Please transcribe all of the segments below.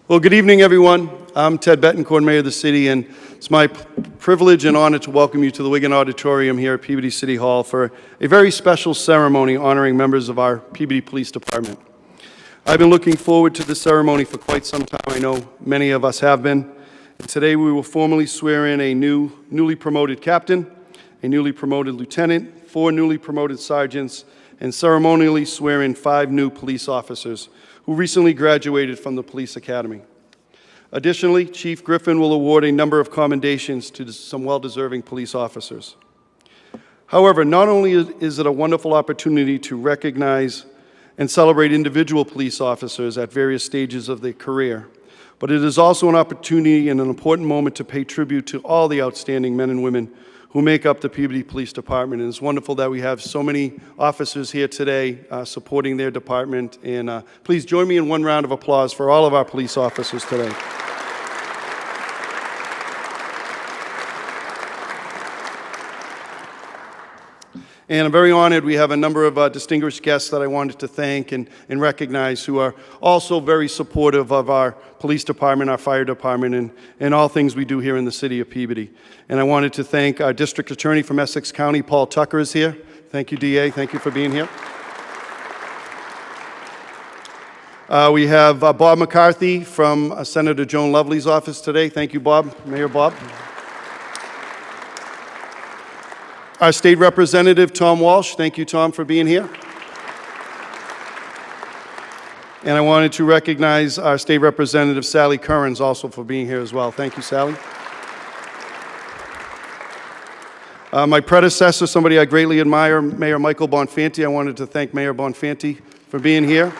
Well, good evening, everyone. I'm Ted Betancourt, Mayor of the City, and it's my privilege and honor to welcome you to the Wigan Auditorium here at Peabody City Hall for a very special ceremony honoring members of our Peabody Police Department. I've been looking forward to this ceremony for quite some time. I know many of us have been. And today we will formally swear in a newly promoted captain, a newly promoted lieutenant, 4 newly promoted sergeants, and ceremonially swear in 5 new police officers who recently graduated from the Police Academy. Additionally, Chief Griffin will award a number of commendations to some well-deserving police officers. However, not only is it a wonderful opportunity to recognize and celebrate individual police officers at various stages of their career, but it is also an opportunity and an important moment to pay tribute to all the outstanding men and women who make up the Peabody Police Department. And it's wonderful that we have so many officers here today supporting their department. And please join me in one round of applause for all of our police officers today. And I'm very honored we have a number of distinguished guests that I wanted to thank and recognize who are also very supportive of our police department, our fire department, and all things we do here in the city of Peabody. And I wanted to thank our district attorney from Essex County, Paul Tucker, is here. Thank you, DA. Thank you for being here. We have Bob McCarthy from Senator Joan Lovely's office today. Thank you, Bob. Mayor Bob. Our State Representative, Tom Walsh. Thank you, Tom, for being here. And I wanted to recognize our State Representative, Sally Currens, also for being here as well. Thank you, Sally. My predecessor, somebody I greatly admire, Mayor Michael Bonfanti. I wanted to thank Mayor Bonfanti for being here.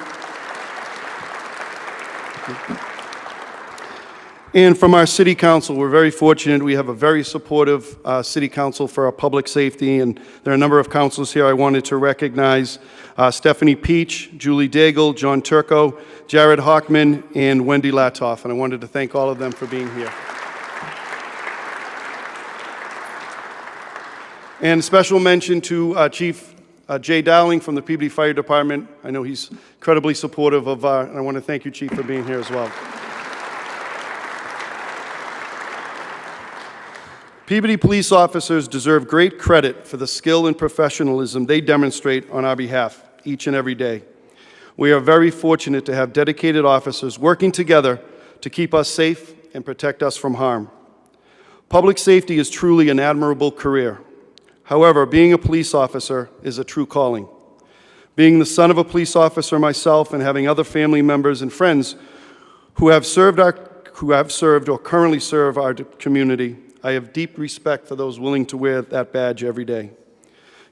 And from our City Council, we're very fortunate. We have a very supportive City Council for our public safety, and there are a number of councilors here I wanted to recognize. Stephanie Peach, Julie Daigle, John Turco, Jared Hockman, and Wendy Latoff, and I wanted to thank all of them for being here. And special mention to Chief Jay Dowling from the Peabody Fire Department. I know he's incredibly supportive of and I want to thank you, Chief, for being here as well. Peabody police officers deserve great credit for the skill and professionalism they demonstrate on our behalf each and every day. We are very fortunate to have dedicated officers working together to keep us safe and protect us from harm. Public safety is truly an admirable career. However, being a police officer is a true calling. Being the son of a police officer myself and having other family members and friends who have served or currently serve our community, I have deep respect for those willing to wear that badge every day.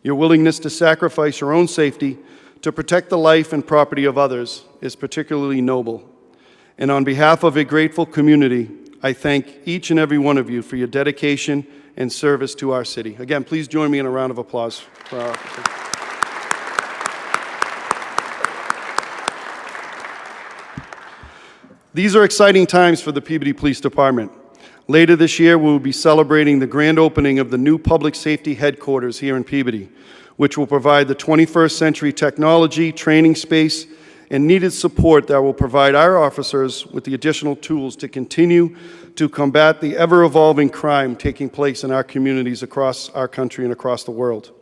Your willingness to sacrifice your own safety to protect the life and property of others is particularly noble. And on behalf of a grateful community, I thank each and every one of you for your dedication and service to our city. Again, please join me in a round of applause for our officers. These are exciting times for the Peabody Police Department. Later this year, we will be celebrating the grand opening of the new public safety headquarters here in Peabody, which will provide the 21st century technology, training space, and needed support that will provide our officers with the additional tools to continue to combat the ever-evolving crime taking place in our communities across our country and across the world.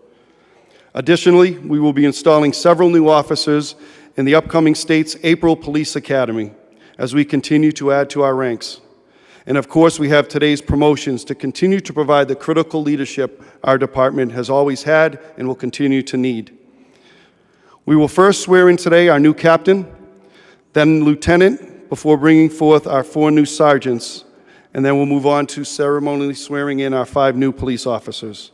Additionally, we will be installing several new officers in the upcoming state's April Police Academy as we continue to add to our ranks. And of course, we have today's promotions to continue to provide the critical leadership our department has always had and will continue to need. We will first swear in today our new captain, then lieutenant, before bringing forth our 4 new sergeants, and then we'll move on to ceremonially swearing in our 5 new police officers.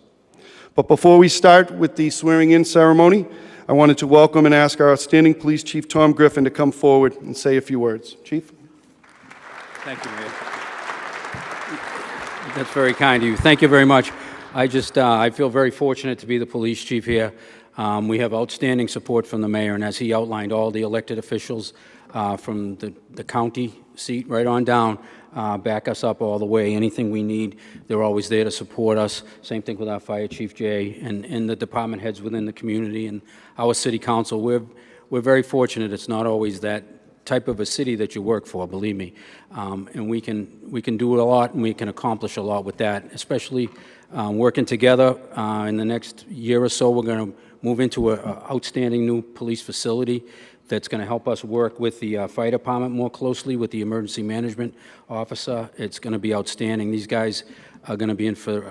But before we start with the swearing in ceremony, I wanted to welcome and ask our outstanding police chief, Tom Griffin, to come forward and say a few words. Chief? Thank you, Mayor. That's very kind of you. Thank you very much. I feel very fortunate to be the police chief here. We have outstanding support from the mayor, and as he outlined, all the elected officials from the county seat right on down back us up all the way. Anything we need, they're always there to support us. Same thing with our fire chief, Jay, and the department heads within the community and our city council. We're very fortunate. It's not always that type of a city that you work for, believe me. And we can do a lot, and we can accomplish a lot with that, especially working together. In the next year or so, we're going to move into an outstanding new police facility that's going to help us work with the fire department more closely, with the emergency management officer. It's going to be outstanding. These guys are going to be in for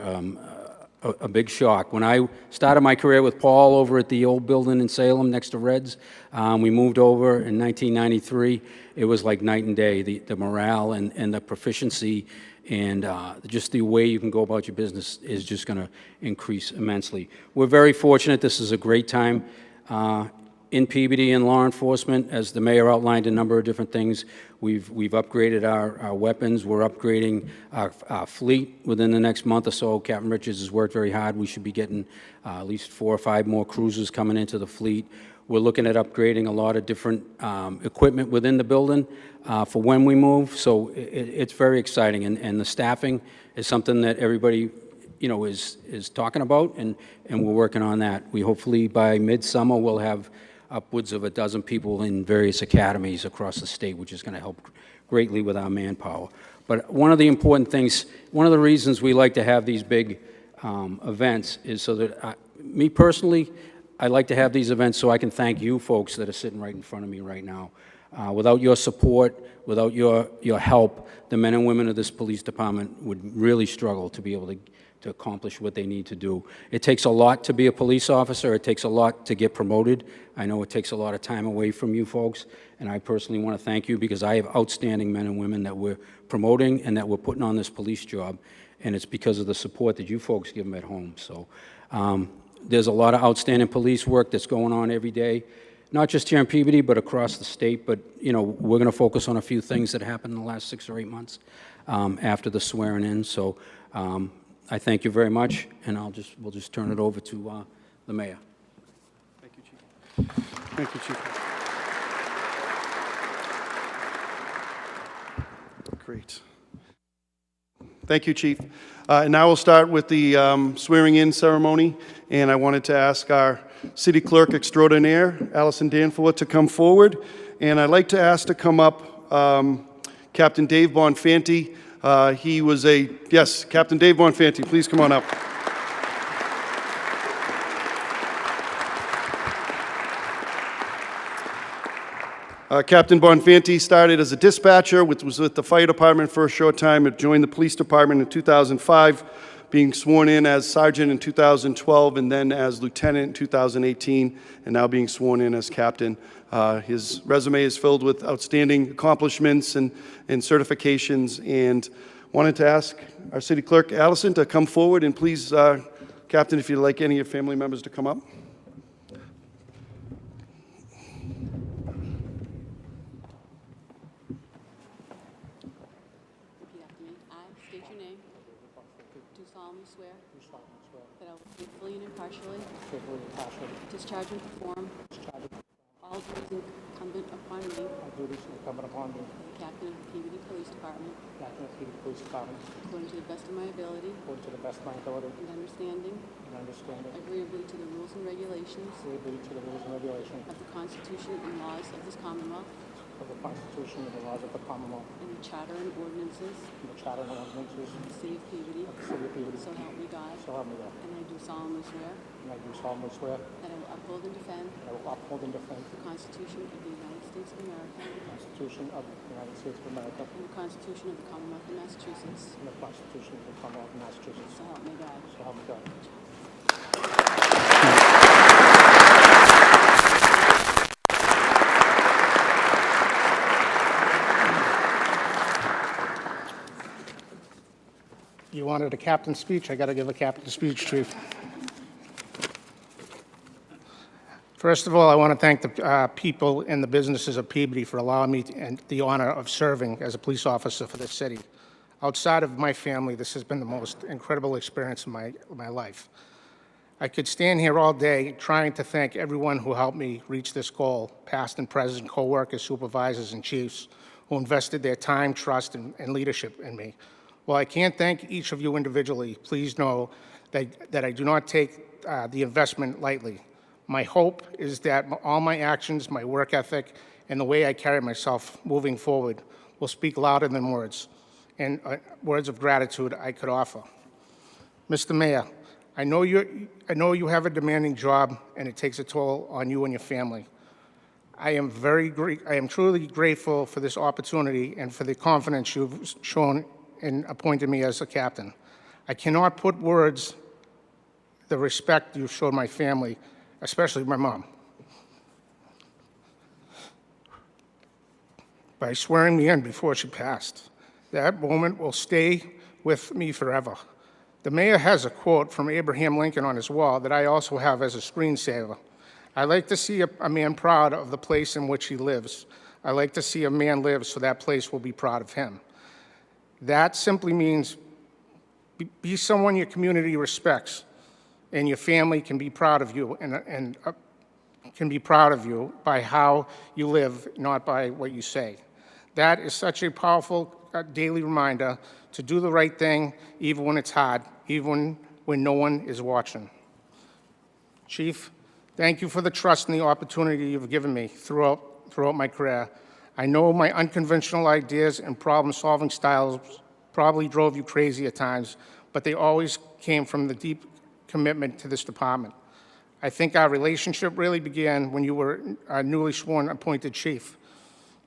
a big shock. When I started my career with Paul over at the old building in Salem next to Red's, we moved over in 1993. It was like night and day, the morale and the proficiency and just the way you can go about your business is just going to increase immensely. We're very fortunate. This is a great time in Peabody in law enforcement. As the mayor outlined a number of different things, we've upgraded our weapons. We're upgrading our fleet within the next month or so. Captain Richards has worked very hard. We should be getting at least 4 or 5 more cruisers coming into the fleet. We're looking at upgrading a lot of different equipment within the building for when we move. So it's very exciting, and the staffing is something that everybody is talking about, and we're working on that. We hopefully by midsummer we'll have upwards of a dozen people in various academies across the state, which is going to help greatly with our manpower. But one of the important things, one of the reasons we like to have these big events is so that me personally, I like to have these events so I can thank you folks that are sitting right in front of me right now. Without your support, without your help, the men and women of this police department would really struggle to be able to accomplish what they need to do. It takes a lot to be a police officer. It takes a lot to get promoted. I know it takes a lot of time away from you folks, and I personally want to thank you because I have outstanding men and women that we're promoting and that we're putting on this police job, and it's because of the support that you folks give them at home. So there's a lot of outstanding police work that's going on every day, not just here in Peabody, but across the state. But, we're going to focus on a few things that happened in the last 6 or 8 months after the swearing in. So I thank you very much, and we'll just turn it over to the mayor. Thank you, Chief. Thank you, Chief. Great. Thank you, Chief. And now we'll start with the swearing-in ceremony, and I wanted to ask our City Clerk Extraordinaire, Allison Danforth, to come forward. And I'd like to ask to come up Captain Dave Bonfanti. Yes, Captain Dave Bonfanti, please come on up. Captain Bonfanti started as a dispatcher, was with the fire department for a short time, and joined the police department in 2005, being sworn in as sergeant in 2012, and then as lieutenant in 2018, and now being sworn in as captain. His resume is filled with outstanding accomplishments and certifications, and wanted to ask our city clerk, Allison, to come forward, and please, Captain, if you'd like any of your family members to come up. Repeat after me. I state your name. Do solemnly swear that I will faithfully and impartially discharge and perform all duties incumbent upon me as the captain of the Peabody Police Department according to the best of my ability and understanding, agreeably to the rules and regulations of the Constitution and laws of this Commonwealth of the Constitution and the laws of the Commonwealth and the Charter and ordinances and the Charter and ordinances of the City of Peabody, of the City of Peabody. so help me God. So help me God. And I do solemnly swear And I do solemnly swear that I will uphold and defend that I will uphold and defend the Constitution of the United States of America the Constitution of the United States of America and the Constitution of the Commonwealth of Massachusetts, and the Constitution of the Commonwealth of Massachusetts. so help me God. So help me God. You wanted a captain's speech? I got to give a captain's speech, Chief. First of all, I want to thank the people and the businesses of Peabody for allowing me and the honor of serving as a police officer for this city. Outside of my family, this has been the most incredible experience of my life. I could stand here all day trying to thank everyone who helped me reach this goal, past and present co-workers, supervisors, and chiefs who invested their time, trust, and leadership in me. While I can't thank each of you individually, please know that I do not take the investment lightly. My hope is that all my actions, my work ethic, and the way I carry myself moving forward will speak louder than words, and words of gratitude I could offer. Mr. Mayor, I know you have a demanding job, and it takes a toll on you and your family. I am truly grateful for this opportunity and for the confidence you've shown in appointing me as a captain. I cannot put words the respect you showed my family, especially my mom, by swearing me in before she passed. That moment will stay with me forever. The mayor has a quote from Abraham Lincoln on his wall that I also have as a screensaver. I like to see a man proud of the place in which he lives. I like to see a man live so that place will be proud of him. That simply means be someone your community respects, and your family can be proud of you and can be proud of you by how you live, not by what you say. That is such a powerful daily reminder to do the right thing even when it's hard, even when no one is watching. Chief, thank you for the trust and the opportunity you've given me throughout my career. I know my unconventional ideas and problem-solving styles probably drove you crazy at times, but they always came from the deep commitment to this department. I think our relationship really began when you were a newly sworn appointed chief.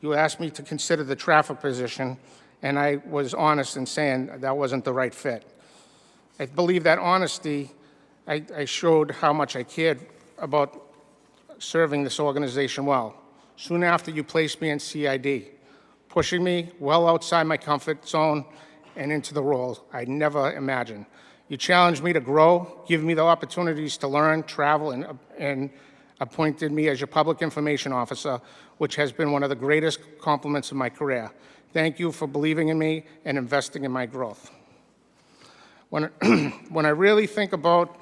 You asked me to consider the traffic position, and I was honest in saying that wasn't the right fit. I believe that honesty, I showed how much I cared about serving this organization well. Soon after, you placed me in CID, pushing me well outside my comfort zone and into the role I never imagined. You challenged me to grow, give me the opportunities to learn, travel, and appointed me as your public information officer, which has been one of the greatest compliments of my career. Thank you for believing in me and investing in my growth. When I really think about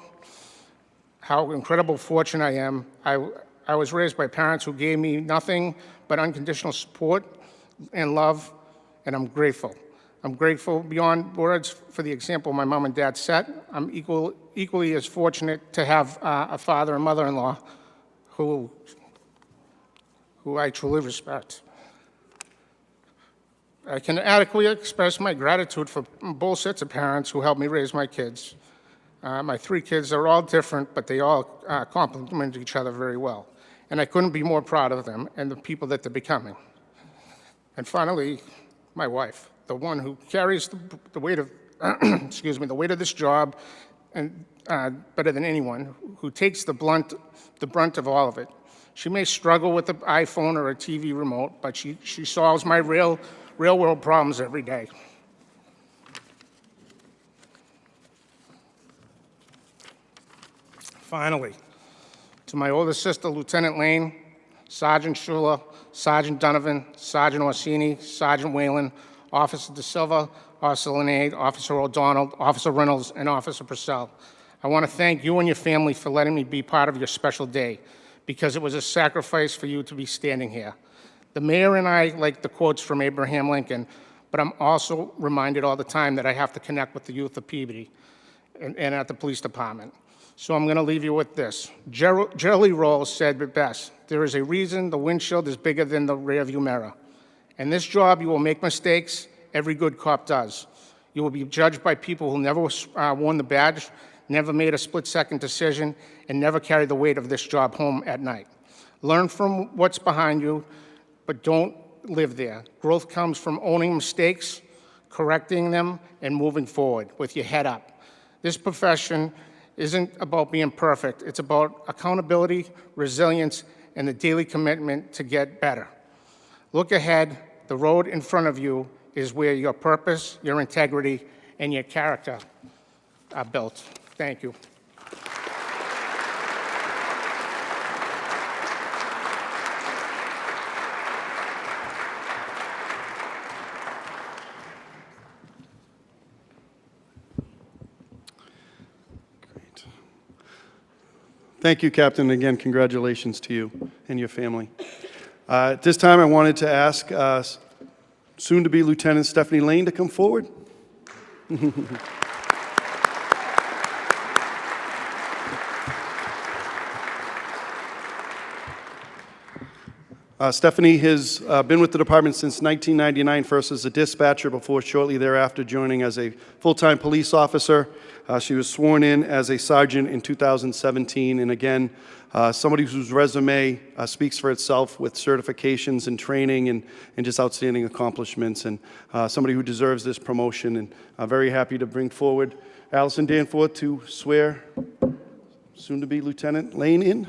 how incredible fortunate I am, I was raised by parents who gave me nothing but unconditional support and love, and I'm grateful. I'm grateful beyond words for the example my mom and dad set. I'm equally as fortunate to have a father and mother-in-law who I truly respect. I can adequately express my gratitude for both sets of parents who helped me raise my kids. My three kids are all different, but they all complement each other very well. And I couldn't be more proud of them and the people that they're becoming. And finally, my wife, the one who carries the weight of, excuse me, the weight of this job, and better than anyone, who takes the brunt of all of it. She may struggle with the iPhone or a TV remote, but she solves my real world problems every day. Finally, to my older sister, Lieutenant Lane, Sergeant Schuler, Sergeant Donovan, Sergeant Orsini, Sergeant Whalen, Officer De Silva, Officer Linnaeus, Officer O'Donnell, Officer Reynolds, and Officer Purcell. I want to thank you and your family for letting me be part of your special day, because it was a sacrifice for you to be standing here. The mayor and I like the quotes from Abraham Lincoln, but I'm also reminded all the time that I have to connect with the youth of Peabody and at the police department. So I'm going to leave you with this. Jelly Roll said it best, there is a reason the windshield is bigger than the rearview mirror. In this job, you will make mistakes. Every good cop does. You will be judged by people who never worn the badge, never made a split-second decision, and never carried the weight of this job home at night. Learn from what's behind you, but don't live there. Growth comes from owning mistakes, correcting them, and moving forward with your head up. This profession isn't about being perfect. It's about accountability, resilience, and the daily commitment to get better. Look ahead. The road in front of you is where your purpose, your integrity, and your character are built. Thank you. Thank you, Captain. Again, congratulations to you and your family. At this time, I wanted to ask soon-to-be Lieutenant Stephanie Lane to come forward. Stephanie has been with the department since 1999, first as a dispatcher before shortly thereafter joining as a full-time police officer. She was sworn in as a sergeant in 2017, and again, somebody whose resume speaks for itself with certifications and training and just outstanding accomplishments, and somebody who deserves this promotion. And very happy to bring forward Allison Danforth to swear soon-to-be Lieutenant Lane in.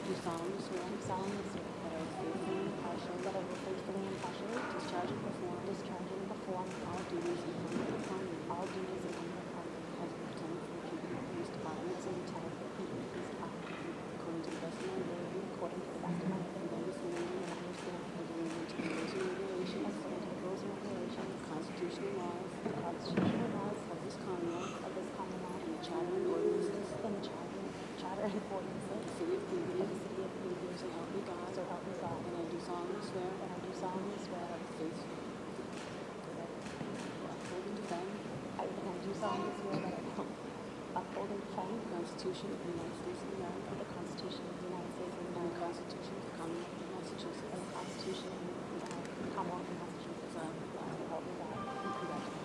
Do solemnly swear that I will faithfully and impartially discharge and perform all duties incumbent upon me as Lieutenant for the Peabody Police Department, according to the best of my ability, according to the best of my understanding and understanding, to the rules and regulations, the Constitution and laws of this Commonwealth, and the charter and ordinances of the City of Peabody, so help me God. And I do solemnly swear that I will faithfully uphold and defend the Constitution of the United States of America, and the Constitution of the Commonwealth of Massachusetts, so help me God. Congratulations.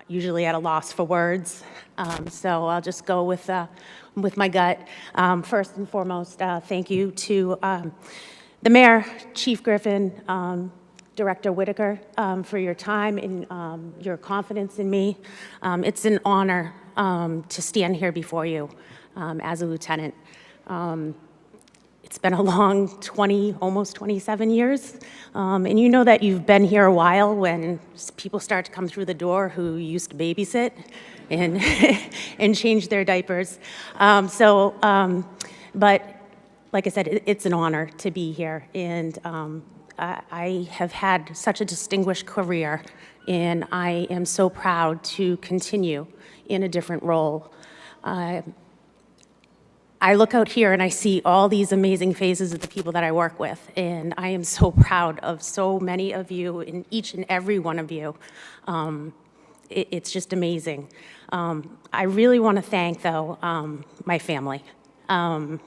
Usually at a loss for words, so I'll just go with my gut. First and foremost, thank you to the Mayor, Chief Griffin, Director Whitaker, for your time and your confidence in me. It's an honor to stand here before you as a lieutenant. It's been a long 20, almost 27 years, and you know that you've been here a while when people start to come through the door who used to babysit and, and change their diapers. But like I said, it's an honor to be here, and I have had such a distinguished career, and I am so proud to continue in a different role. I look out here and I see all these amazing faces of the people that I work with, and I am so proud of so many of you, and each and every one of you. It's just amazing. I really want to thank, though, my family. I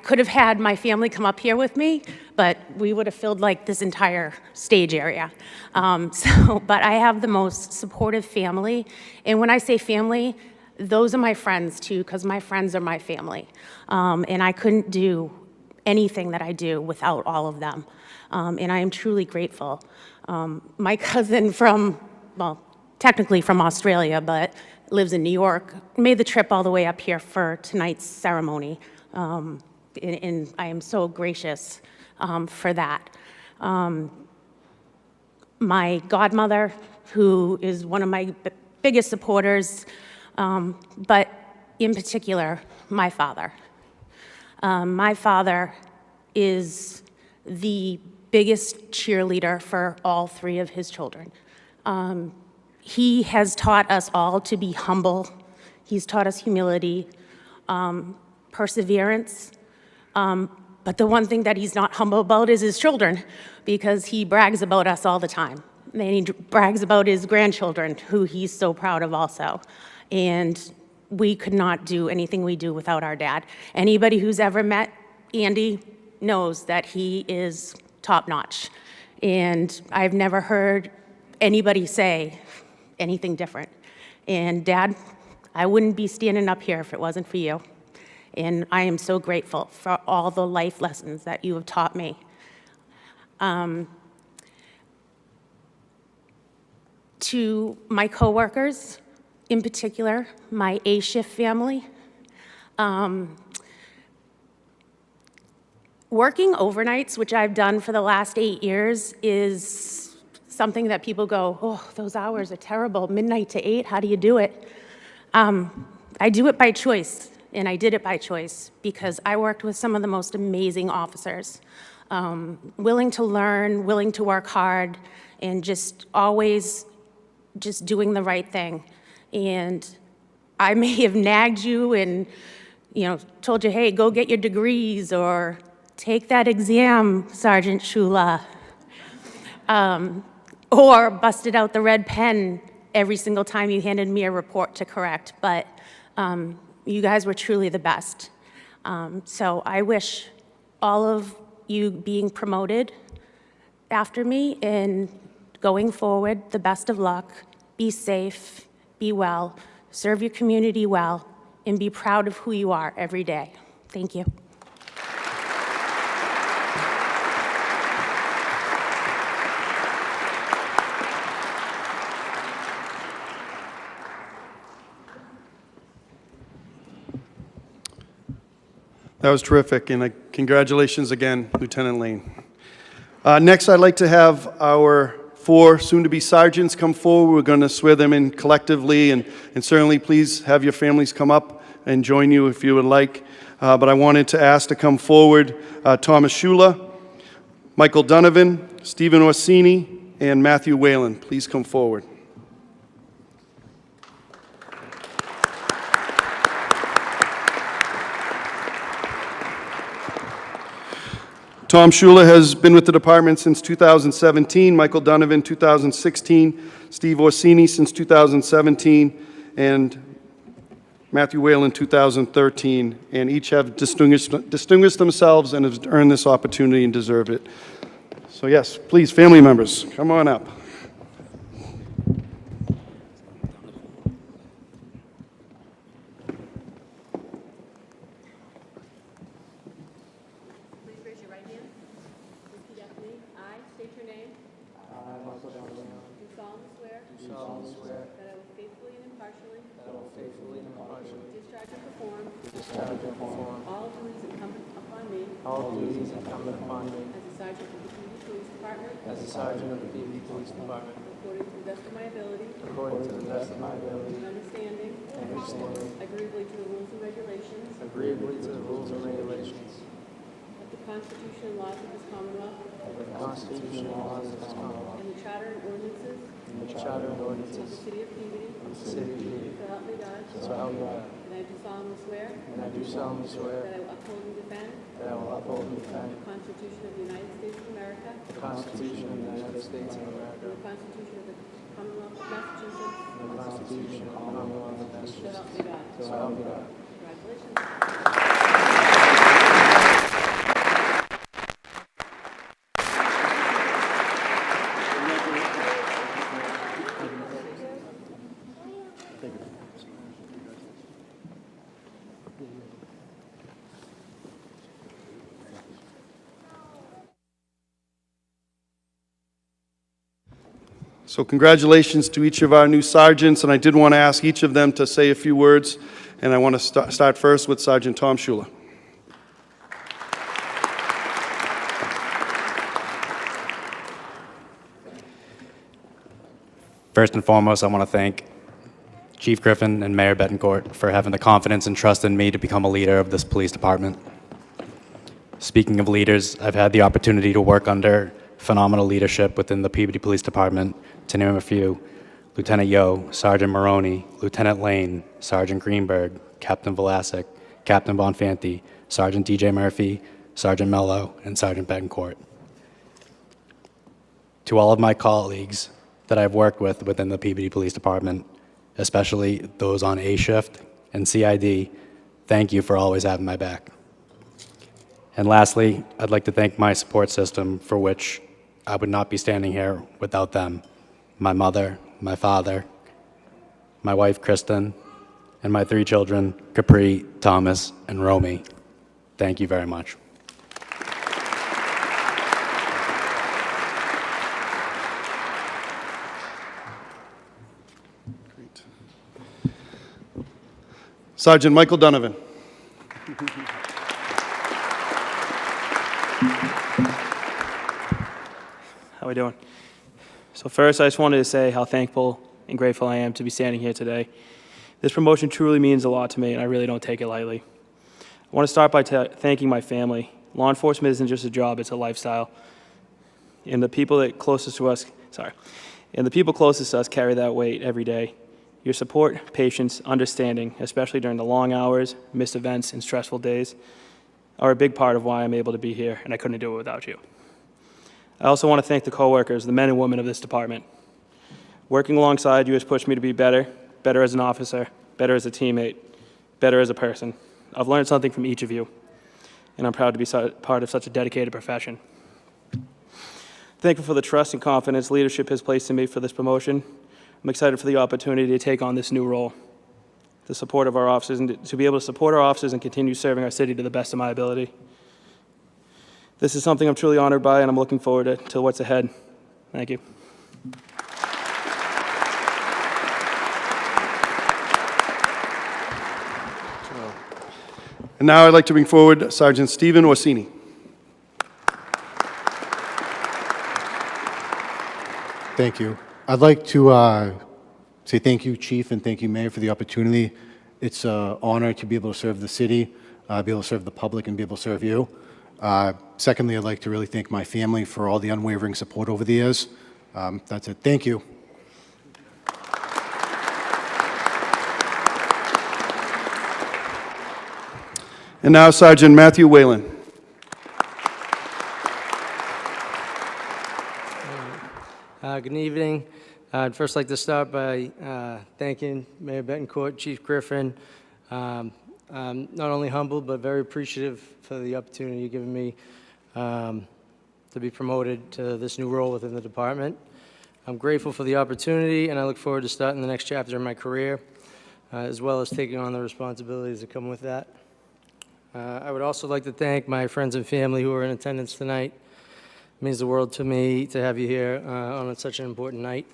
could have had my family come up here with me, but we would have filled like this entire stage area. But I have the most supportive family, and when I say family, those are my friends too, because my friends are my family. And I couldn't do anything that I do without all of them. And I am truly grateful. My cousin from, well, technically from Australia, but lives in New York, made the trip all the way up here for tonight's ceremony. And I am so gracious for that. My godmother, who is one of my biggest supporters, but in particular, my father. My father is the biggest cheerleader for all three of his children. He has taught us all to be humble. He's taught us humility, perseverance. But the one thing that he's not humble about is his children, because he brags about us all the time. And he brags about his grandchildren, who he's so proud of also. And we could not do anything we do without our dad. Anybody who's ever met Andy knows that he is top-notch. And I've never heard anybody say anything different. And Dad, I wouldn't be standing up here if it wasn't for you. And I am so grateful for all the life lessons that you have taught me. To my coworkers, in particular, my A-shift family, working overnights, which I've done for the last 8 years, is something that people go, oh, those hours are terrible, midnight to 8, how do you do it? I do it by choice, and I did it by choice because I worked with some of the most amazing officers. willing to learn, willing to work hard, and just always just doing the right thing. And I may have nagged you and, told you, hey, go get your degrees, or take that exam, Sergeant Shula, or busted out the red pen every single time you handed me a report to correct. But you guys were truly the best. So I wish all of you being promoted after me and going forward the best of luck. Be safe, be well, serve your community well, and be proud of who you are every day. Thank you. That was terrific, and congratulations again, Lieutenant Lane. Next, I'd like to have our 4 soon-to-be sergeants come forward. We're going to swear them in collectively, and certainly please have your families come up and join you if you would like. But I wanted to ask to come forward Thomas Shula, Michael Donovan, Stephen Orsini, and Matthew Whalen. Please come forward. Tom Shula has been with the department since 2017, Michael Donovan 2016, Steve Orsini since 2017, and Matthew Whalen 2013, and each have distinguished themselves and have earned this opportunity and deserve it. So yes, please, family members, come on up. Please raise your right hand. Repeat after me. I state your name. I, Michael Donovan. Do solemnly swear. That I will faithfully and impartially. Discharge and perform. All duties incumbent upon me. As a sergeant of the Peabody Police Department. According to the best of my ability. And understanding. Agreeably to the rules and regulations. Of the Constitution and laws of this Commonwealth. And the Charter and ordinances. Of the City of Peabody. So help me God. And I do solemnly swear. That I will uphold and defend. The Constitution of the United States of America. And the Constitution of the Commonwealth of Massachusetts. So help me God. Congratulations. So congratulations to each of our new sergeants, and I did want to ask each of them to say a few words, and I want to start first with Sergeant Tom Shula. First and foremost, I want to thank Chief Griffin and Mayor Betancourt for having the confidence and trust in me to become a leader of this police department. Speaking of leaders, I've had the opportunity to work under phenomenal leadership within the Peabody Police Department, to name a few: Lieutenant Yo, Sergeant Maroney, Lieutenant Lane, Sergeant Greenberg, Captain Velasic, Captain Bonfanti, Sergeant DJ Murphy, Sergeant Mello, and Sergeant Betancourt. To all of my colleagues that I've worked with within the Peabody Police Department, especially those on A shift and CID, thank you for always having my back. And lastly, I'd like to thank my support system, for which I would not be standing here without them. My mother, my father, my wife, Kristen, and my 3 children, Capri, Thomas, and Romy. Thank you very much. Great. Sergeant Michael Donovan. How we doing? So first, I just wanted to say how thankful and grateful I am to be standing here today. This promotion truly means a lot to me, and I really don't take it lightly. I want to start by thanking my family, Law enforcement isn't just a job, it's a lifestyle. And the people that closest to us, and the people closest to us carry that weight every day. Your support, patience, understanding, especially during the long hours, missed events, and stressful days, are a big part of why I'm able to be here, and I couldn't do it without you. I also want to thank the coworkers, the men and women of this department. Working alongside you has pushed me to be better, better as an officer, better as a teammate, better as a person. I've learned something from each of you, and I'm proud to be part of such a dedicated profession. Thankful for the trust and confidence leadership has placed in me for this promotion. I'm excited for the opportunity to take on this new role, the support of our officers, and to be able to support our officers and continue serving our city to the best of my ability. This is something I'm truly honored by, and I'm looking forward to what's ahead. Thank you. And now I'd like to bring forward Sergeant Stephen Orsini. Thank you. I'd like to say thank you, Chief, and thank you, Mayor, for the opportunity. It's an honor to be able to serve the city, be able to serve the public, and be able to serve you. Secondly, I'd like to really thank my family for all the unwavering support over the years. That's it. Thank you. And now Sergeant Matthew Whalen. Good evening. I'd first like to start by thanking Mayor Betancourt, Chief Griffin. I'm not only humbled, but very appreciative for the opportunity you've given me to be promoted to this new role within the department. I'm grateful for the opportunity, and I look forward to starting the next chapter of my career, as well as taking on the responsibilities that come with that. I would also like to thank my friends and family who are in attendance tonight. It means the world to me to have you here on such an important night.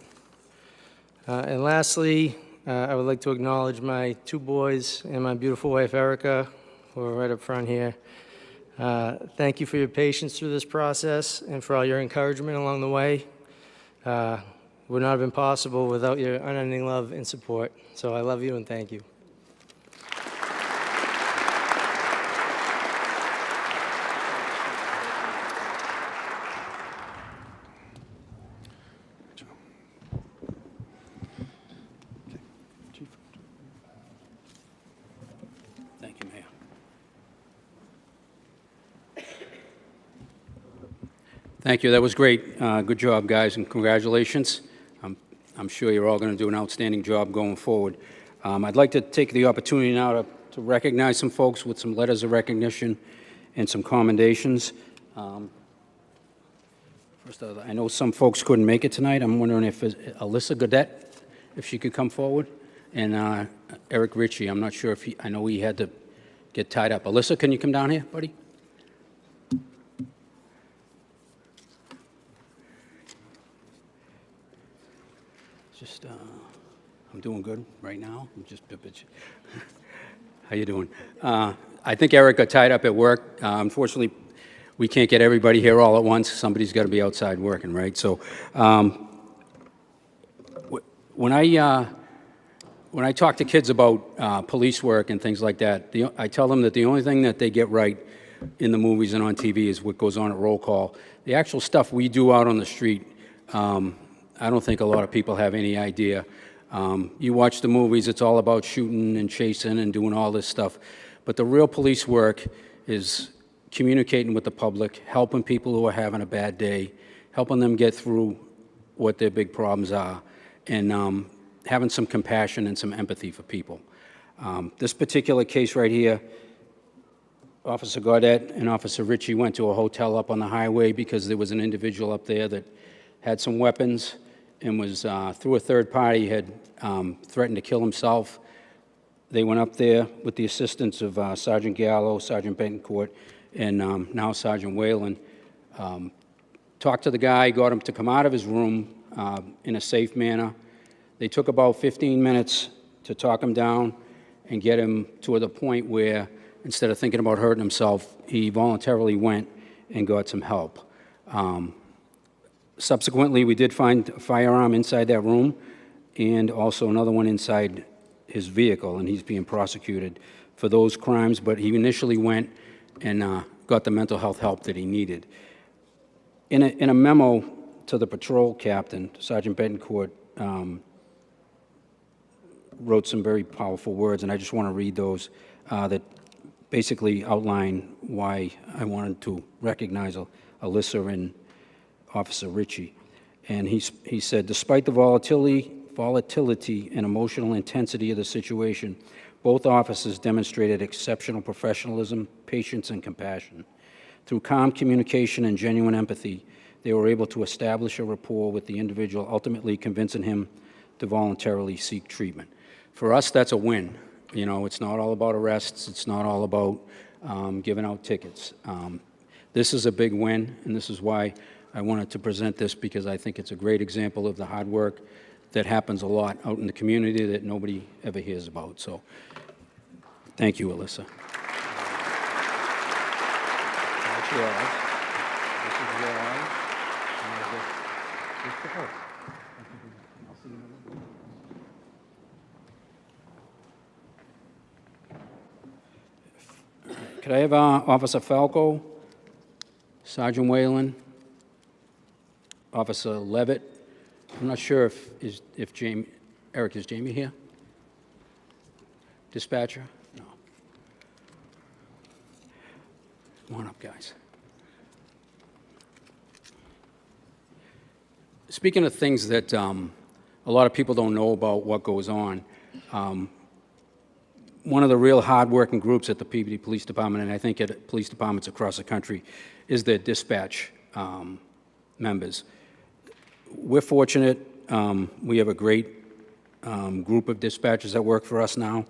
And lastly, I would like to acknowledge my two boys and my beautiful wife, Erica, who are right up front here. Thank you for your patience through this process and for all your encouragement along the way. Would not have been possible without your unending love and support. So I love you and thank you. Thank you, Mayor. Thank you. That was great. Good job, guys, and congratulations. I'm sure you're all going to do an outstanding job going forward. I'd like to take the opportunity now to recognize some folks with some letters of recognition and some commendations. First, I know some folks couldn't make it tonight. I'm wondering if Alyssa Godet, if she could come forward, and Eric Ritchie. I'm not sure if I know he had to get tied up. Alyssa, can you come down here, buddy? Just, I'm doing good right now. I'm just a bit. How you doing? I think Eric got tied up at work. Unfortunately, we can't get everybody here all at once. Somebody's got to be outside working, right? So, when I talk to kids about police work and things like that, I tell them that the only thing that they get right in the movies and on TV is what goes on at roll call. The actual stuff we do out on the street, I don't think a lot of people have any idea. You watch the movies, it's all about shooting and chasing and doing all this stuff. But the real police work is communicating with the public, helping people who are having a bad day, helping them get through what their big problems are, and having some compassion and some empathy for people. This particular case right here, Officer Godet and Officer Ritchie went to a hotel up on the highway because there was an individual up there that had some weapons and was, through a third party, had threatened to kill himself. They went up there with the assistance of Sergeant Gallo, Sergeant Betancourt, and now Sergeant Whalen. Talked to the guy, got him to come out of his room in a safe manner. They took about 15 minutes to talk him down and get him to the point where, instead of thinking about hurting himself, he voluntarily went and got some help. Subsequently, we did find a firearm inside that room and also another one inside his vehicle, and he's being prosecuted for those crimes. But he initially went and got the mental health help that he needed. In a memo to the patrol captain, Sergeant Betancourt wrote some very powerful words, and I just want to read those that basically outline why I wanted to recognize Alyssa and Officer Ritchie. And he said, despite the volatility and emotional intensity of the situation, both officers demonstrated exceptional professionalism, patience, and compassion. Through calm communication and genuine empathy, they were able to establish a rapport with the individual, ultimately convincing him to voluntarily seek treatment. For us, that's a win. You know, it's not all about arrests. It's not all about giving out tickets. This is a big win, and this is why I wanted to present this, because I think it's a great example of the hard work that happens a lot out in the community that nobody ever hears about. So, thank you, Alyssa. Could I have Officer Falco, Sergeant Whalen, Officer Levitt? I'm not sure if Jamie, Eric, is Jamie here? Dispatcher? No. Come on up, guys. Speaking of things that a lot of people don't know about what goes on, one of the real hard-working groups at the Peabody Police Department, and I think at police departments across the country, is their dispatch members. We're fortunate. We have a great group of dispatchers that work for us now.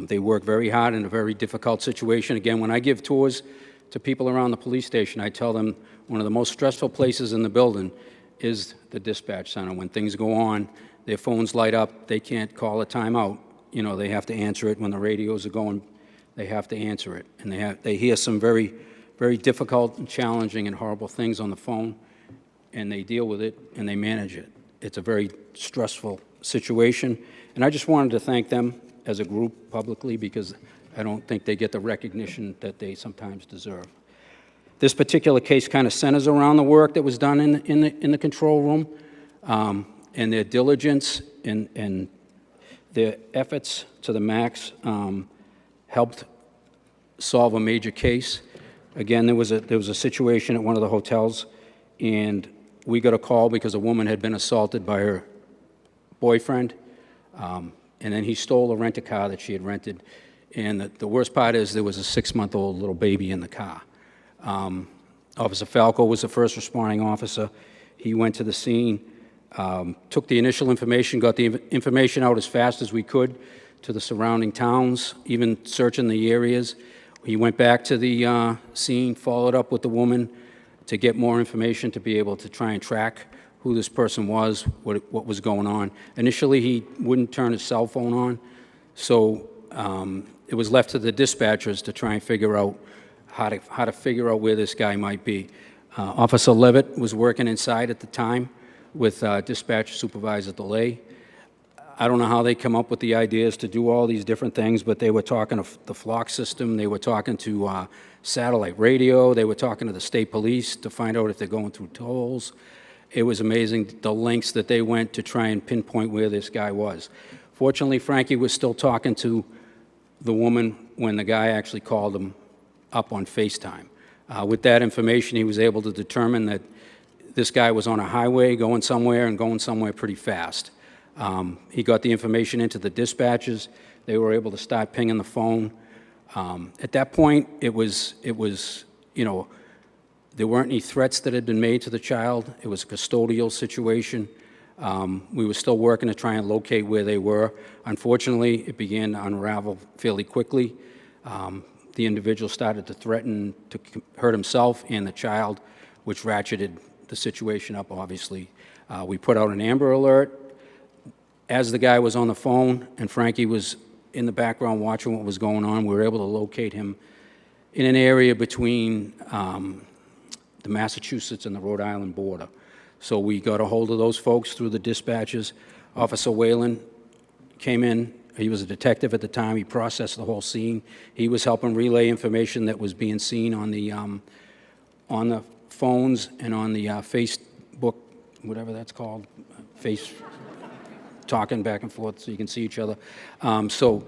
They work very hard in a very difficult situation. Again, when I give tours to people around the police station, I tell them one of the most stressful places in the building is the dispatch center. When things go on, their phones light up, they can't call a timeout. You know, they have to answer it. When the radios are going, they have to answer it. And they hear some very, very difficult and challenging and horrible things on the phone, and they deal with it and they manage it. It's a very stressful situation. And I just wanted to thank them as a group publicly, because I don't think they get the recognition that they sometimes deserve. This particular case kind of centers around the work that was done in the control room, and their diligence and their efforts to the max helped solve a major case. Again, there was a situation at one of the hotels, and we got a call because a woman had been assaulted by her boyfriend, and then he stole a rent-a-car that she had rented. And the worst part is there was a 6-month-old little baby in the car. Officer Falco was the first responding officer. He went to the scene, took the initial information, got the information out as fast as we could to the surrounding towns, even searching the areas. He went back to the scene, followed up with the woman to get more information to be able to try and track who this person was, what was going on. Initially, he wouldn't turn his cell phone on, so it was left to the dispatchers to try and figure out how to figure out where this guy might be. Officer Levitt was working inside at the time with Dispatch Supervisor DeLay. I don't know how they come up with the ideas to do all these different things, but they were talking to the flock system, they were talking to satellite radio, they were talking to the state police to find out if they're going through tolls. It was amazing the lengths that they went to try and pinpoint where this guy was. Fortunately, Frankie was still talking to the woman when the guy actually called him up on FaceTime. With that information, he was able to determine that this guy was on a highway going somewhere and going somewhere pretty fast. He got the information into the dispatchers. They were able to start pinging the phone. At that point, it was, you know, there weren't any threats that had been made to the child. It was a custodial situation. We were still working to try and locate where they were. Unfortunately, it began to unravel fairly quickly. The individual started to threaten to hurt himself and the child, which ratcheted the situation up, obviously. We put out an Amber Alert. As the guy was on the phone and Frankie was in the background watching what was going on, we were able to locate him in an area between the Massachusetts and the Rhode Island border. So we got a hold of those folks through the dispatches. Officer Whalen came in He was a detective at the time. He processed the whole scene. He was helping relay information that was being seen on the phones and on the Facebook, whatever that's called, face talking back and forth so you can see each other. So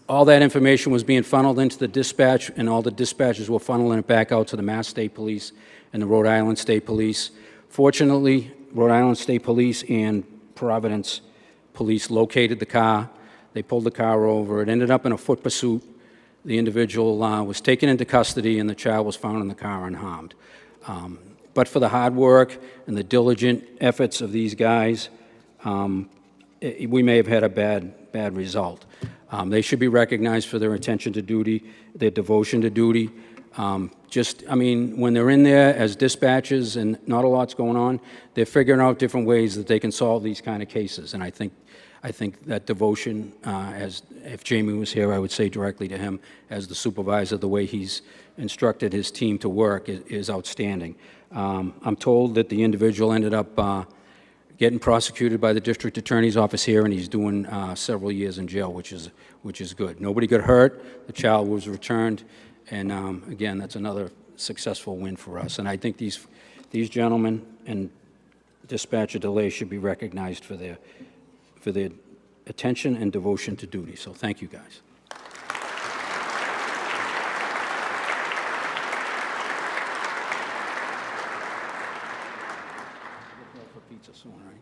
all that information was being funneled into the dispatch, and all the dispatchers were funneling it back out to the Mass State Police and the Rhode Island State Police. Fortunately, Rhode Island State Police and Providence Police located the car. They pulled the car over. It ended up in a foot pursuit. The individual was taken into custody, and the child was found in the car unharmed. But for the hard work and the diligent efforts of these guys, we may have had a bad result. They should be recognized for their attention to duty, their devotion to duty. I mean, when they're in there as dispatchers and not a lot's going on, they're figuring out different ways that they can solve these kind of cases. And I think that devotion, as if Jamie was here, I would say directly to him as the supervisor, the way he's instructed his team to work is outstanding. I'm told that the individual ended up getting prosecuted by the district attorney's office here, and he's doing several years in jail, which is good. Nobody got hurt. The child was returned, and again, that's another successful win for us. And I think these gentlemen and dispatcher DeLay should be recognized for their attention and devotion to duty. So thank you, guys. For pizza soon, right?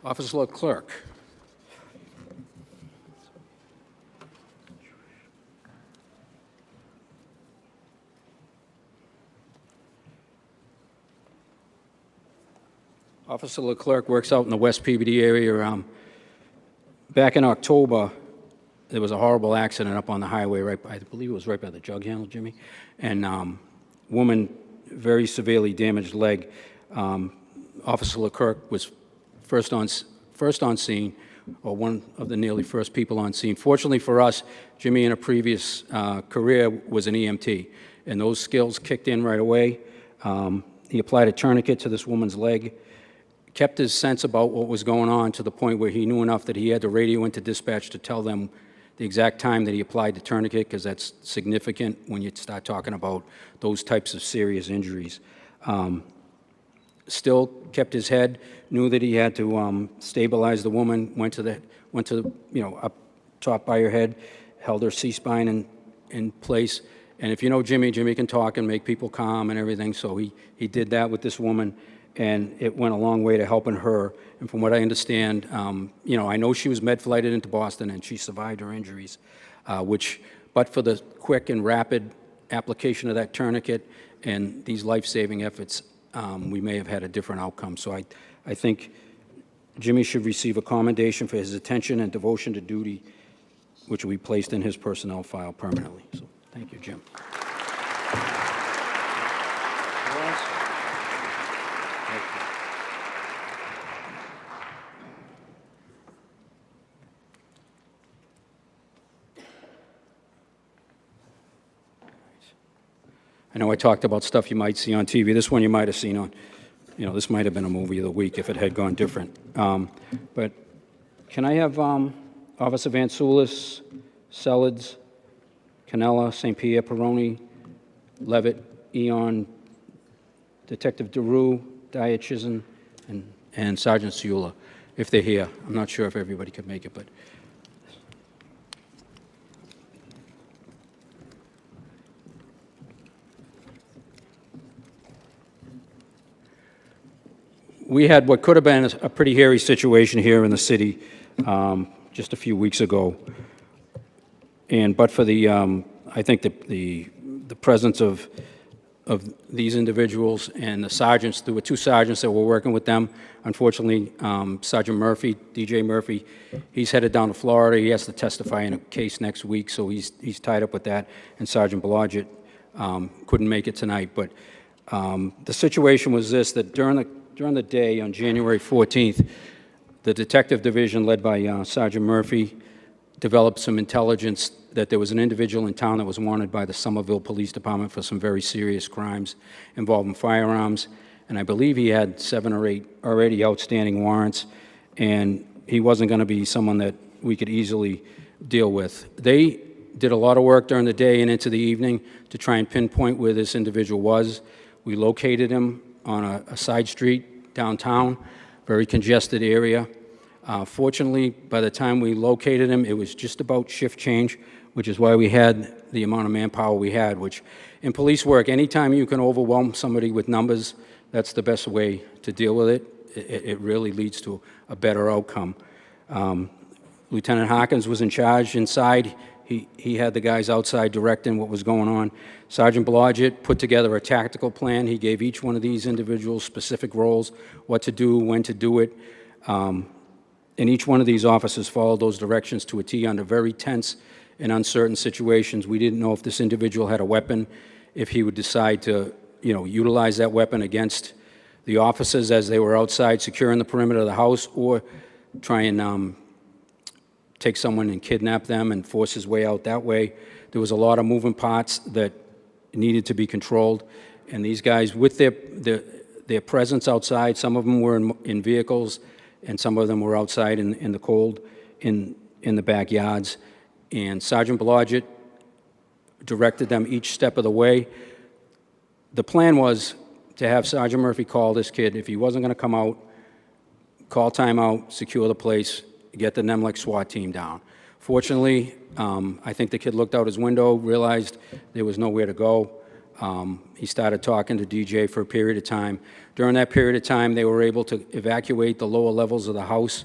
Officer Clerk. Officer Leclerc works out in the West Peabody area. Back in October, there was a horrible accident up on the highway, I believe it was right by the jug handle, Jimmy, and woman, very severely damaged leg. Officer Leclerc was first on scene, or one of the nearly first people on scene. Fortunately for us, Jimmy in a previous career was an EMT, and those skills kicked in right away. He applied a tourniquet to this woman's leg, kept his sense about what was going on to the point where he knew enough that he had to radio into dispatch to tell them the exact time that he applied the tourniquet, because that's significant when you start talking about those types of serious injuries. Still kept his head, knew that he had to stabilize the woman, went to up top by her head, held her C-spine in place. And if you know Jimmy, Jimmy can talk and make people calm and everything, so he did that with this woman, and it went a long way to helping her. And from what I understand, I know she was med-flighted into Boston, and she survived her injuries, but for the quick and rapid application of that tourniquet and these life-saving efforts, we may have had a different outcome. So I think Jimmy should receive a commendation for his attention and devotion to duty, which will be placed in his personnel file permanently. So thank you, Jim. I know I talked about stuff you might see on TV. This one you might have seen on, this might have been a movie of the week if it had gone different. But can I have Officer Vansoulis, Selids, Canella, St. Pierre, Peroni, Levitt, Eon, Detective DeRue, Dyer Chisholm, and Sergeant Ciula, if they're here. I'm not sure if everybody could make it, but... We had what could have been a pretty hairy situation here in the city just a few weeks ago, but for the, I think the presence of these individuals and the sergeants, there were two sergeants that were working with them. Unfortunately, Sergeant Murphy, DJ Murphy, he's headed down to Florida. He has to testify in a case next week, so he's tied up with that. And Sergeant Blodgett couldn't make it tonight. But the situation was this: that during the day on January 14th, the detective division led by Sergeant Murphy developed some intelligence that there was an individual in town that was wanted by the Somerville Police Department for some very serious crimes involving firearms. and I believe he had 7 or 8 already outstanding warrants, and he wasn't going to be someone that we could easily deal with. They did a lot of work during the day and into the evening to try and pinpoint where this individual was. We located him on a side street downtown, very congested area. Fortunately, by the time we located him, it was just about shift change, which is why we had the amount of manpower we had, which in police work, anytime you can overwhelm somebody with numbers, that's the best way to deal with it. It really leads to a better outcome. Lieutenant Hawkins was in charge inside. He had the guys outside directing what was going on. Sergeant Blodgett put together a tactical plan. He gave each one of these individuals specific roles, what to do, when to do it. And each one of these officers followed those directions to a T under very tense and uncertain situations. We didn't know if this individual had a weapon, if he would decide to, utilize that weapon against the officers as they were outside securing the perimeter of the house, or try and take someone and kidnap them and force his way out that way. There was a lot of moving parts that needed to be controlled, and these guys, with their presence outside, some of them were in vehicles, and some of them were outside in the cold, in the backyards. And Sergeant Blodgett directed them each step of the way. The plan was to have Sergeant Murphy call this kid. If he wasn't going to come out, call timeout, secure the place, get the Nemlik SWAT team down. Fortunately, I think the kid looked out his window, realized there was nowhere to go. He started talking to DJ for a period of time. During that period of time, they were able to evacuate the lower levels of the house.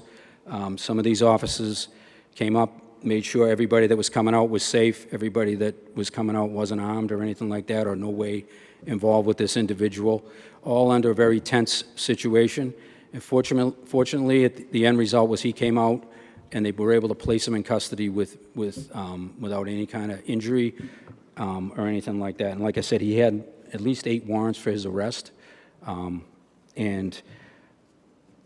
Some of these officers came up, made sure everybody that was coming out was safe, everybody that was coming out wasn't armed or anything like that, or no way involved with this individual, all under a very tense situation. And fortunately, the end result was he came out, and they were able to place him in custody without any kind of injury or anything like that. And like I said, he had at least 8 warrants for his arrest, and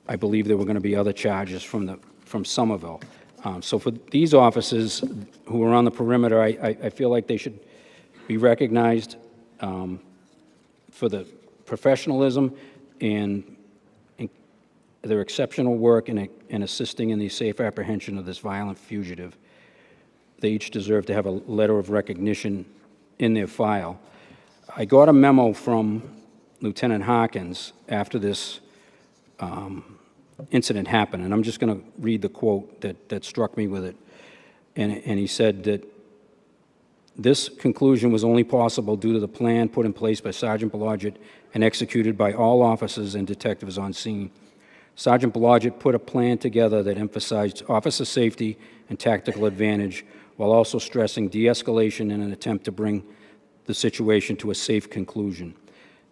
I believe there were going to be other charges from Somerville. So for these officers who were on the perimeter, I feel like they should be recognized for the professionalism and their exceptional work in assisting in the safe apprehension of this violent fugitive. They each deserve to have a letter of recognition in their file. I got a memo from Lieutenant Hawkins after this incident happened, and I'm just going to read the quote that struck me with it. And he said that this conclusion was only possible due to the plan put in place by Sergeant Blodgett and executed by all officers and detectives on scene. Sergeant Blodgett put a plan together that emphasized officer safety and tactical advantage, while also stressing de-escalation in an attempt to bring the situation to a safe conclusion.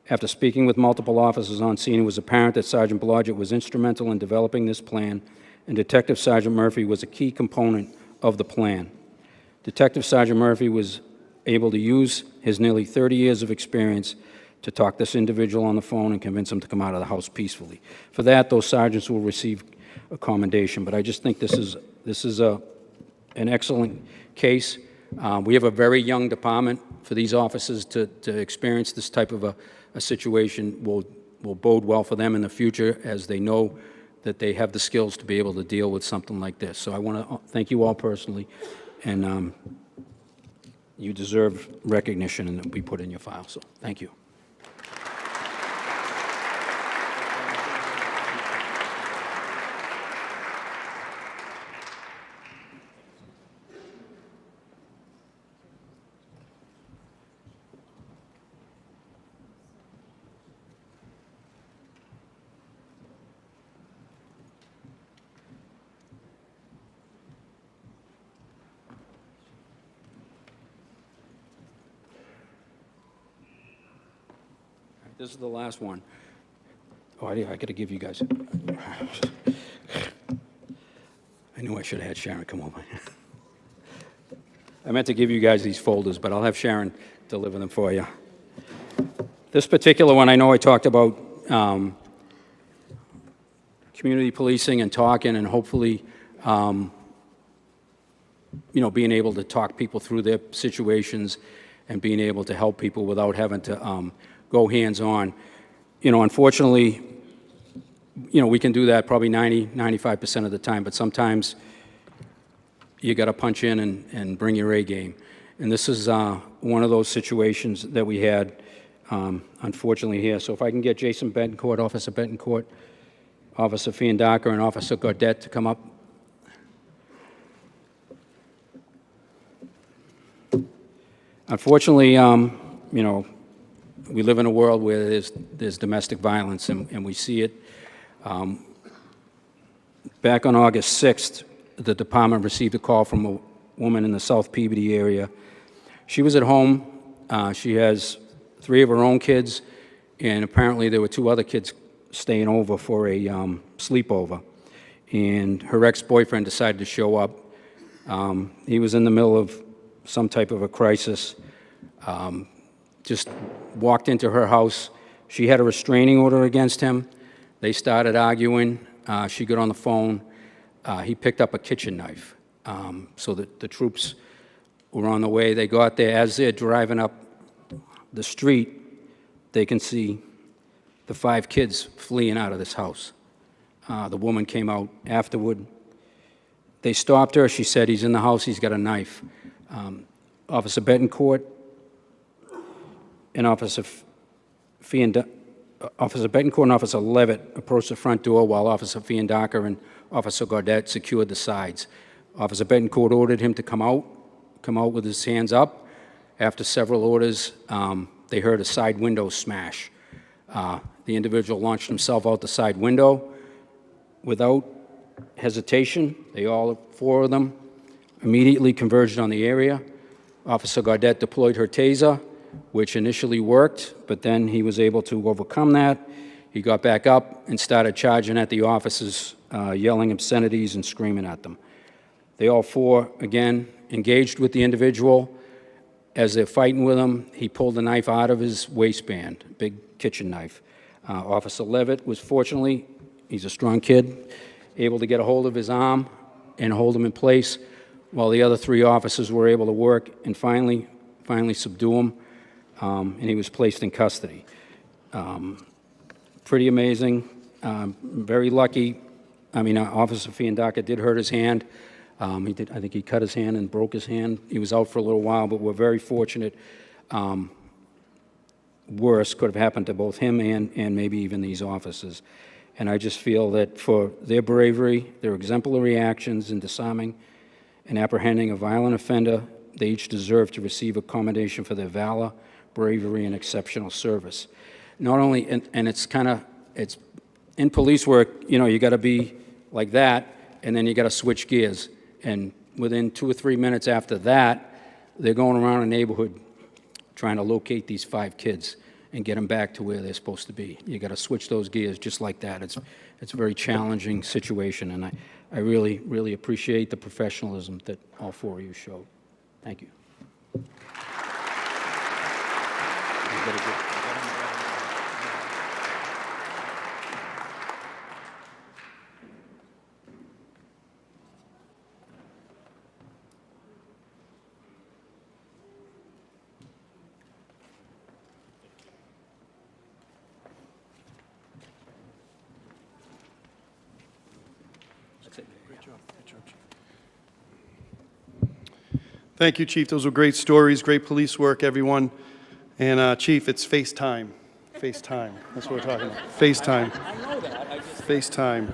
After speaking with multiple officers on scene, it was apparent that Sergeant Blodgett was instrumental in developing this plan, and Detective Sergeant Murphy was a key component of the plan. Detective Sergeant Murphy was able to use his nearly 30 years of experience to talk this individual on the phone and convince him to come out of the house peacefully. For that, those sergeants will receive a commendation. But I just think this is an excellent case. We have a very young department. For these officers to experience this type of a situation will bode well for them in the future, as they know that they have the skills to be able to deal with something like this. So I want to thank you all personally, and you deserve recognition, and it will be put in your file. So thank you. This is the last one. Oh, I got to give you guys. I knew I should have had Sharon come over. I meant to give you guys these folders, but I'll have Sharon deliver them for you. This particular one, I know I talked about community policing and talking, and hopefully, being able to talk people through their situations and being able to help people without having to go hands-on. Unfortunately, we can do that probably 95% of the time, but sometimes you got to punch in and bring your A game. And this is one of those situations that we had, unfortunately, here. So if I can get Jason Betancourt, Officer Betancourt, Officer Fiandaca, and Officer Gaudette to come up. Unfortunately, we live in a world where there's domestic violence, and we see it. Back on August 6th, the department received a call from a woman in the South Peabody area. She was at home. She has 3 of her own kids, and apparently there were 2 other kids staying over for a sleepover. And her ex-boyfriend decided to show up. He was in the middle of some type of a crisis. Just walked into her house. She had a restraining order against him. They started arguing. She got on the phone. He picked up a kitchen knife. So the troops were on the way. They got there. As they're driving up the street, they can see the 5 kids fleeing out of this house. The woman came out afterward. They stopped her. She said, "He's in the house. He's got a knife." Officer Betancourt and Officer Betancourt and Officer Levitt approached the front door while Officer Fiandaca and Officer Gaudette secured the sides. Officer Betancourt ordered him to come out with his hands up. After several orders, they heard a side window smash. The individual launched himself out the side window. Without hesitation, all 4 of them immediately converged on the area. Officer Gaudette deployed her taser, which initially worked, but then he was able to overcome that. He got back up and started charging at the officers, yelling obscenities and screaming at them. They all 4, again, engaged with the individual. As they're fighting with him, he pulled the knife out of his waistband, a big kitchen knife. Officer Levitt was fortunately, he's a strong kid, able to get a hold of his arm and hold him in place, while the other 3 officers were able to work and finally subdue him, and he was placed in custody. Pretty amazing. Very lucky. Officer Fiandaca did hurt his hand. I think he cut his hand and broke his hand. He was out for a little while, but we're very fortunate. Worse could have happened to both him and maybe even these officers. And I just feel that for their bravery, their exemplary actions in disarming and apprehending a violent offender, they each deserve to receive a commendation for their valor, bravery, and exceptional service. Not only, and it's in police work, you got to be like that, and then you got to switch gears. And within 2 or 3 minutes after that, they're going around a neighborhood trying to locate these 5 kids and get them back to where they're supposed to be. You got to switch those gears just like that. It's a very challenging situation, and I really, really appreciate the professionalism that all 4 of you showed. Thank you. Thank you, Chief. Those were great stories, great police work, everyone. And Chief, it's FaceTime. FaceTime. That's what we're talking about. FaceTime. I know that. I just FaceTime.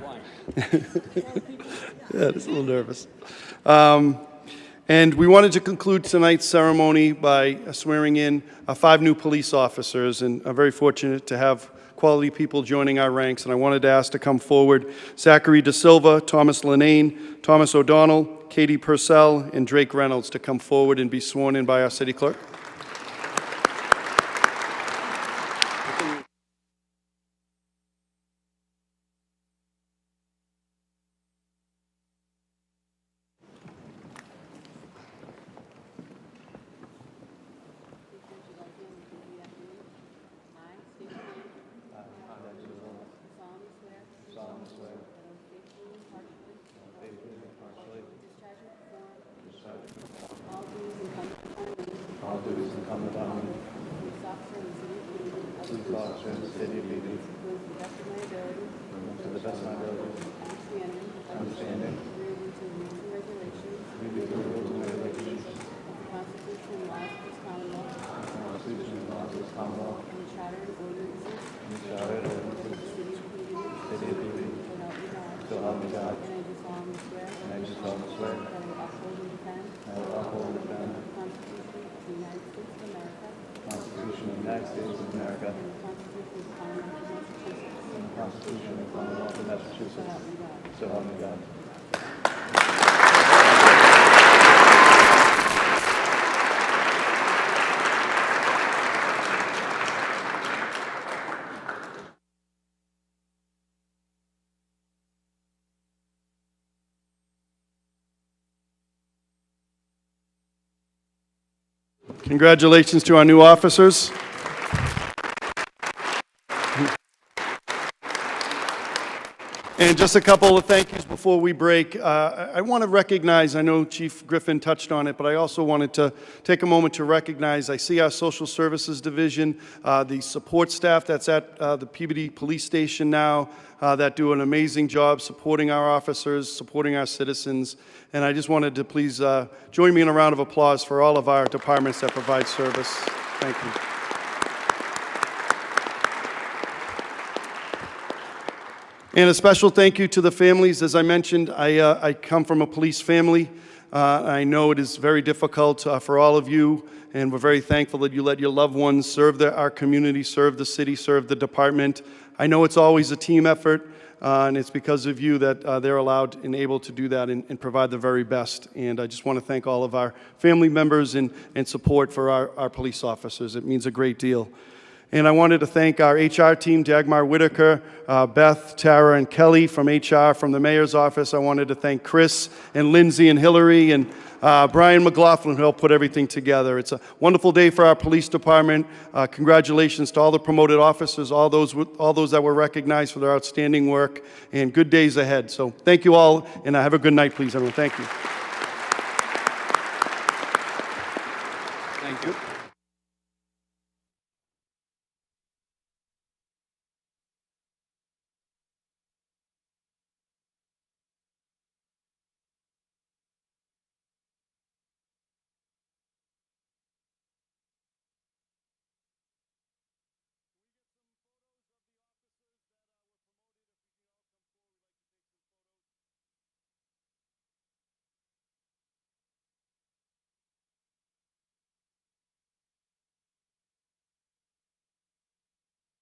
Yeah, just a little nervous. And we wanted to conclude tonight's ceremony by swearing in 5 new police officers, and I'm very fortunate to have quality people joining our ranks, and I wanted to ask to come forward Zachary Da Silva, Thomas Linane, Thomas O'Donnell, Katie Purcell, and Drake Reynolds to come forward and be sworn in by our city clerk. All duties help me God. And I do solemnly swear. And I do solemnly swear. That I will uphold and defend. I will uphold and defend The Constitution of the United States of America. the Constitution of the United States of America And the Constitution of the Commonwealth of Massachusetts. and the Constitution of the Commonwealth of So Massachusetts. help me God. So help me God. Congratulations to our new officers. And just a couple of thank yous before we break. I want to recognize, I know Chief Griffin touched on it, but I also wanted to take a moment to recognize, I see our Social Services Division, the support staff that's at the Peabody Police Station now, that do an amazing job supporting our officers, supporting our citizens. And I just wanted to please join me in a round of applause for all of our departments that provide service. Thank you. And a special thank you to the families. As I mentioned, I come from a police family. I know it is very difficult for all of you, and we're very thankful that you let your loved ones serve our community, serve the city, serve the department. I know it's always a team effort, and it's because of you that they're allowed and able to do that and provide the very best. And I just want to thank all of our family members and support for our police officers. It means a great deal. And I wanted to thank our HR team, Dagmar Whitaker, Beth, Tara, and Kelly from HR, from the mayor's office. I wanted to thank Chris and Lindsay and Hillary and Brian McLaughlin, who helped put everything together. It's a wonderful day for our police department. Congratulations to all the promoted officers, all those that were recognized for their outstanding work, and good days ahead. So thank you all, and have a good night, please, everyone. Thank you.